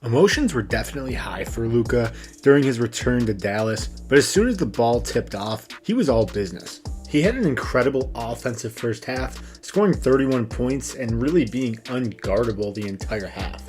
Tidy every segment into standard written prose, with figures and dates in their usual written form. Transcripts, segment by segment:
Emotions were definitely high for Luka during his return to Dallas, but as soon as the ball tipped off, he was all business. He had an incredible offensive first half, scoring 31 points and really being unguardable the entire half.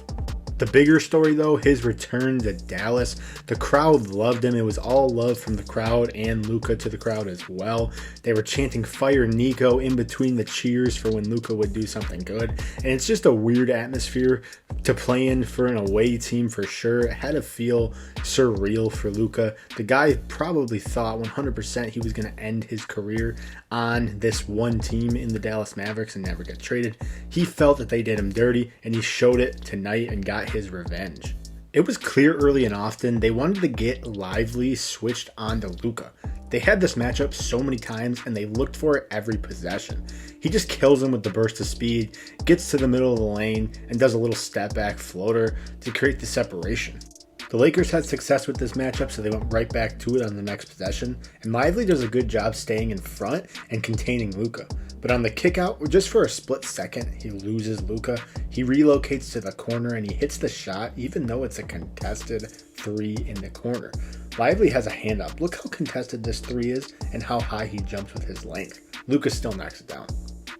The bigger story though, his return to Dallas. The crowd loved him. It was all love from the crowd and Luka to the crowd as well. They were chanting "Fire Nico" in between the cheers for when Luka would do something good. And it's just a weird atmosphere to play in for an away team for sure. It had to feel surreal for Luka. The guy probably thought 100% he was going to end his career on this one team in the Dallas Mavericks and never get traded. He felt that they did him dirty, and he showed it tonight and got his revenge. It was clear early and often they wanted to get Lively switched on to Luka. They had this matchup so many times and they looked for it every possession. He just kills him with the burst of speed, gets to the middle of the lane, and does a little step back floater to create the separation. The Lakers had success with this matchup, so they went right back to it on the next possession, and Lively does a good job staying in front and containing Luka. But on the kickout, just for a split second, he loses Luka. He relocates to the corner and he hits the shot, even though it's a contested three in the corner. Lively has a hand up. Look how contested this three is and how high he jumps with his length. Luka still knocks it down.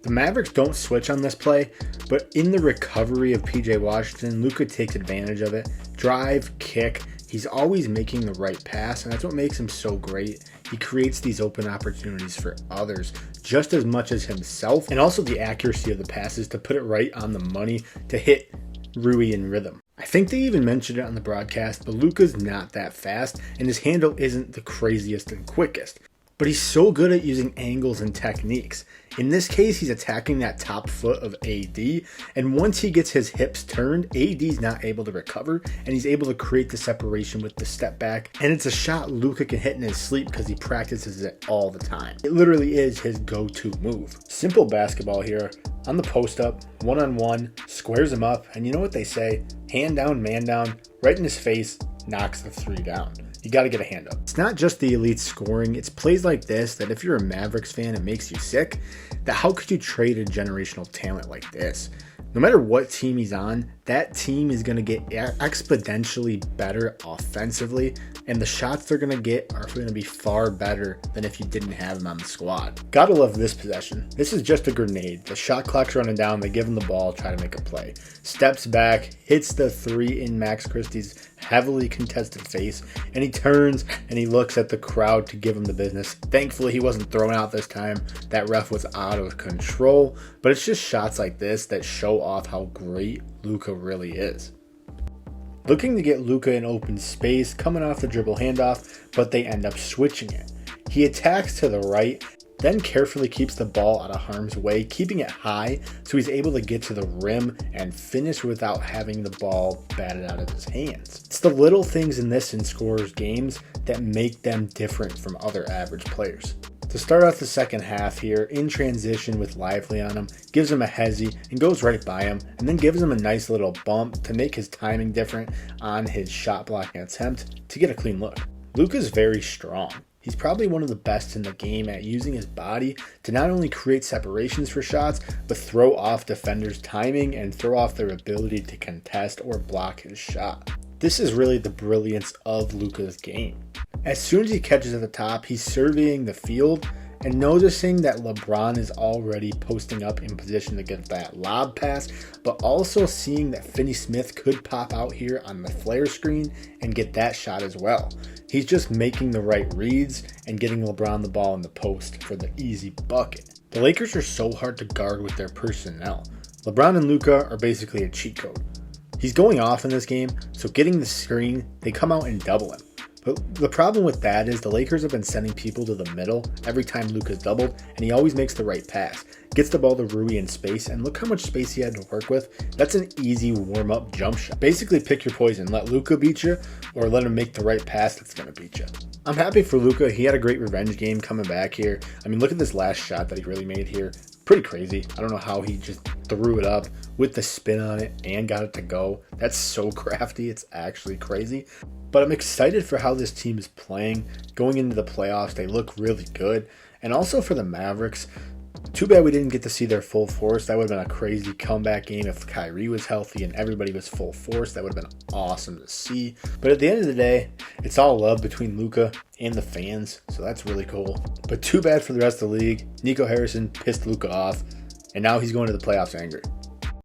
The Mavericks don't switch on this play, but in the recovery of PJ Washington, Luka takes advantage of it. Drive, kick, he's always making the right pass, and that's what makes him so great. He creates these open opportunities for others just as much as himself, and also the accuracy of the passes to put it right on the money to hit Rui in rhythm. I think they even mentioned it on the broadcast, but Luka's not that fast, and his handle isn't the craziest and quickest. But he's so good at using angles and techniques. In this case, he's attacking that top foot of AD, and once he gets his hips turned, AD's not able to recover, and he's able to create the separation with the step back, and it's a shot Luka can hit in his sleep because he practices it all the time. It literally is his go-to move. Simple basketball here. On the post-up, one-on-one, squares him up, and you know what they say? Hand down, man down, right in his face, knocks the three down. You got to get a hand up. It's not just the elite scoring, it's plays like this that if you're a Mavericks fan, it makes you sick. That how could you trade a generational talent like this? No matter what team he's on, that team is going to get exponentially better offensively, and the shots they're going to get are going to be far better than if you didn't have him on the squad. Gotta love this possession. This is just a grenade. The shot clock's running down, they give him the ball, try to make a play. Steps back, hits the three in Max Christie's heavily contested face, and he turns and he looks at the crowd to give him the business. Thankfully, he wasn't thrown out this time. That ref was out of control, but it's just shots like this that show off how great Luka really is. Looking to get Luka in open space, coming off the dribble handoff, but they end up switching it. He attacks to the right, then carefully keeps the ball out of harm's way, keeping it high so he's able to get to the rim and finish without having the ball batted out of his hands. It's the little things in this in scorers' games that make them different from other average players. To start off the second half here, in transition with Lively on him, gives him a hezzy and goes right by him, and then gives him a nice little bump to make his timing different on his shot blocking attempt to get a clean look. Luka's very strong. He's probably one of the best in the game at using his body to not only create separations for shots, but throw off defenders' timing and throw off their ability to contest or block his shot. This is really the brilliance of Luka's game. As soon as he catches at the top, he's surveying the field and noticing that LeBron is already posting up in position to get that lob pass, but also seeing that Finney-Smith could pop out here on the flare screen and get that shot as well. He's just making the right reads and getting LeBron the ball in the post for the easy bucket. The Lakers are so hard to guard with their personnel. LeBron and Luka are basically a cheat code. He's going off in this game, so getting the screen, they come out and double him. But the problem with that is the Lakers have been sending people to the middle every time Luka's doubled, and he always makes the right pass. Gets the ball to Rui in space, and look how much space he had to work with. That's an easy warm-up jump shot. Basically pick your poison. Let Luka beat you, or let him make the right pass that's going to beat you. I'm happy for Luka. He had a great revenge game coming back here. I mean, look at this last shot that he really made here. Pretty crazy. I don't know how he just threw it up with the spin on it and got it to go. That's so crafty. It's actually crazy. But I'm excited for how this team is playing. Going into the playoffs, they look really good. And also for the Mavericks, Too bad we didn't get to see their full force. That would have been a crazy comeback game if Kyrie was healthy and everybody was full force. That would have been awesome to see. But at the end of the day, it's all love between Luka and the fans, so that's really cool. But too bad for the rest of the league. Nico Harrison pissed Luka off, and now he's going to the playoffs angry.